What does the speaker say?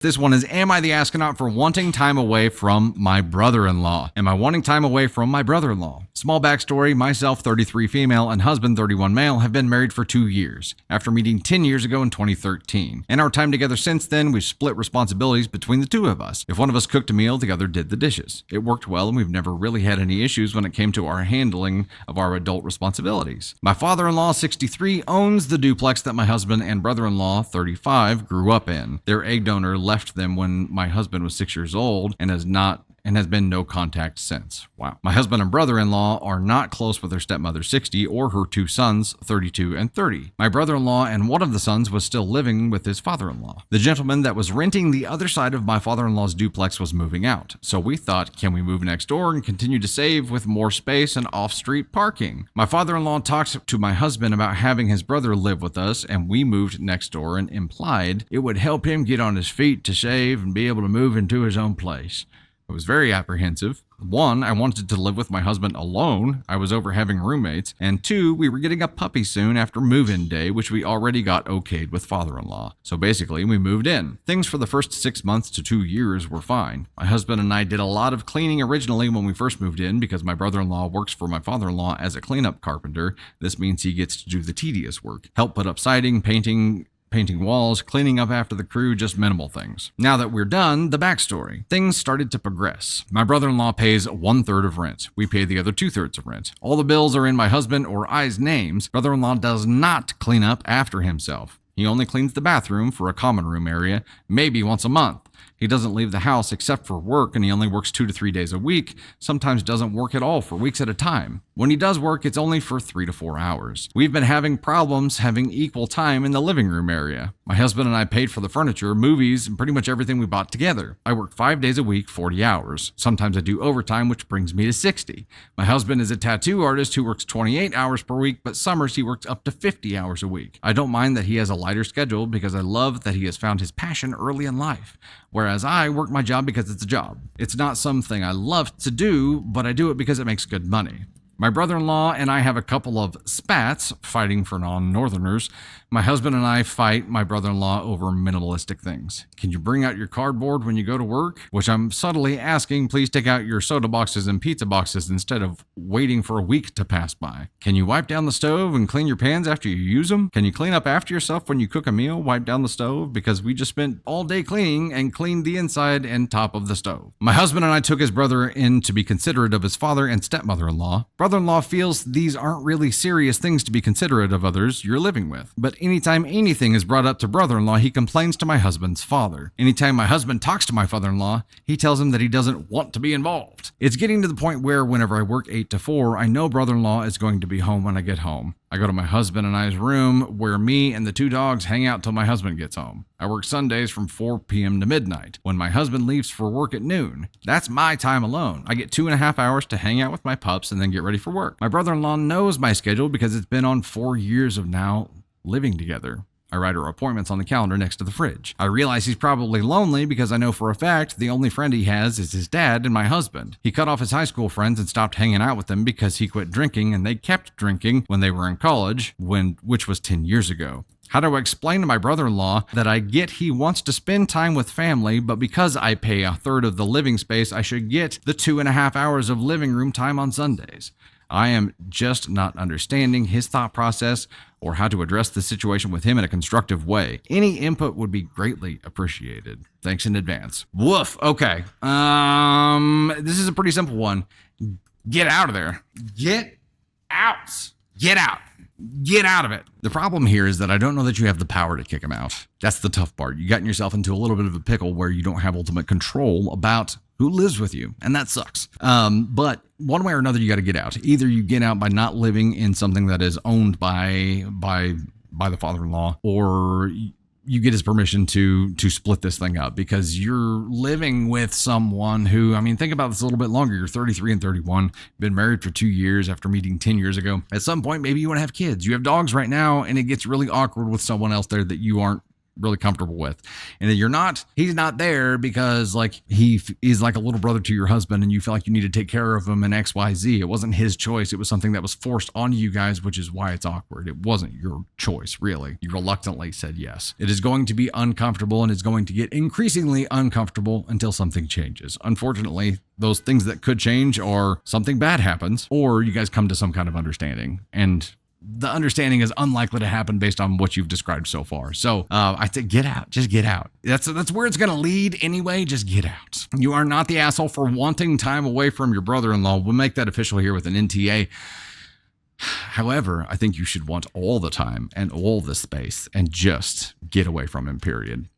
This one is, am I the astronaut for wanting time away from my brother-in-law? Am I wanting time away from my brother-in-law? Small backstory, myself, 33 female, and husband, 31 male, have been married for 2 years, after meeting 10 years ago in 2013. In our time together since then, we've split responsibilities between the two of us. If one of us cooked a meal, the other did the dishes. It worked well, and we've never really had any issues when it came to our handling of our adult responsibilities. My father-in-law, 63, owns the duplex that my husband and brother-in-law, 35, grew up in. Their egg donor left them when my husband was 6 years old and has been no contact since. Wow. My husband and brother-in-law are not close with their stepmother, 60, or her two sons, 32 and 30. My brother-in-law and one of the sons was still living with his father-in-law. The gentleman that was renting the other side of my father-in-law's duplex was moving out. So we thought, can we move next door and continue to save with more space and off-street parking? My father-in-law talked to my husband about having his brother live with us, and we moved next door and implied it would help him get on his feet to save and be able to move into his own place. I was very apprehensive. 1, I wanted to live with my husband alone. I was over having roommates. And 2, we were getting a puppy soon after move-in day, which we already got okayed with father-in-law. So basically, we moved in. Things for the first 6 months to 2 years were fine. My husband and I did a lot of cleaning originally when we first moved in because my brother-in-law works for my father-in-law as a cleanup carpenter. This means he gets to do the tedious work. Help put up siding, painting walls, cleaning up after the crew, just minimal things. Now that we're done, the backstory. Things started to progress. My brother-in-law pays 1/3 of rent. We pay the other 2/3 of rent. All the bills are in my husband or I's names. Brother-in-law does not clean up after himself. He only cleans the bathroom for a common room area, maybe once a month. He doesn't leave the house except for work, and he only works 2 to 3 days a week, sometimes doesn't work at all for weeks at a time. When he does work, it's only for 3 to 4 hours. We've been having problems having equal time in the living room area. My husband and I paid for the furniture, movies, and pretty much everything we bought together. I work 5 days a week, 40 hours. Sometimes I do overtime, which brings me to 60. My husband is a tattoo artist who works 28 hours per week, but summers he works up to 50 hours a week. I don't mind that he has a lighter schedule because I love that he has found his passion early in life. Whereas I work my job because it's a job. It's not something I love to do, but I do it because it makes good money. My brother-in-law and I have a couple of spats, fighting for non-northerners. My husband and I fight my brother-in-law over minimalistic things. Can you bring out your cardboard when you go to work? Which I'm subtly asking, please take out your soda boxes and pizza boxes instead of waiting for a week to pass by. Can you wipe down the stove and clean your pans after you use them? Can you clean up after yourself when you cook a meal? Wipe down the stove because we just spent all day cleaning and cleaned the inside and top of the stove. My husband and I took his brother in to be considerate of his father and stepmother-in-law. Brother-in-law feels these aren't really serious things to be considerate of others you're living with. But anytime anything is brought up to brother-in-law, he complains to my husband's father. Anytime my husband talks to my father-in-law, he tells him that he doesn't want to be involved. It's getting to the point where whenever I work 8 to 4, I know brother-in-law is going to be home when I get home. I go to my husband and I's room where me and the 2 dogs hang out till my husband gets home. I work Sundays from 4 p.m. to midnight when my husband leaves for work at noon. That's my time alone. I get 2.5 hours to hang out with my pups and then get ready for work. My brother-in-law knows my schedule because it's been on 4 years of now living together. I write our appointments on the calendar next to the fridge. I realize he's probably lonely because I know for a fact the only friend he has is his dad and my husband. He cut off his high school friends and stopped hanging out with them because he quit drinking, and they kept drinking when they were in college, which was 10 years ago. How do I explain to my brother-in-law that I get he wants to spend time with family, but because I pay 1/3 of the living space, I should get the 2.5 hours of living room time on Sundays? I am just not understanding his thought process or how to address the situation with him in a constructive way. Any input would be greatly appreciated. Thanks in advance. Woof. Okay. This is a pretty simple one. Get out of there. Get out. Get out. Get out of it. The problem here is that I don't know that you have the power to kick him out. That's the tough part. You gotten yourself into a little bit of a pickle where you don't have ultimate control about who lives with you, and that sucks. But one way or another, you got to get out. Either you get out by not living in something that is owned by the father-in-law, or you get his permission to split this thing up because you're living with someone who, I mean, think about this a little bit longer. You're 33 and 31, been married for 2 years after meeting 10 years ago. At some point, maybe you want to have kids. You have dogs right now, and it gets really awkward with someone else there that you aren't really comfortable with. And he's not there because like he's like a little brother to your husband and you feel like you need to take care of him and XYZ. It wasn't his choice. It was something that was forced onto you guys, which is why it's awkward. It wasn't your choice, really. You reluctantly said yes. It is going to be uncomfortable and it's going to get increasingly uncomfortable until something changes. Unfortunately, those things that could change are something bad happens or you guys come to some kind of understanding. And the understanding is unlikely to happen based on what you've described so far. So I say get out. Just get out. That's where it's going to lead anyway. Just get out. You are not the asshole for wanting time away from your brother-in-law. We'll make that official here with an NTA. However, I think you should want all the time and all the space and just get away from him, period.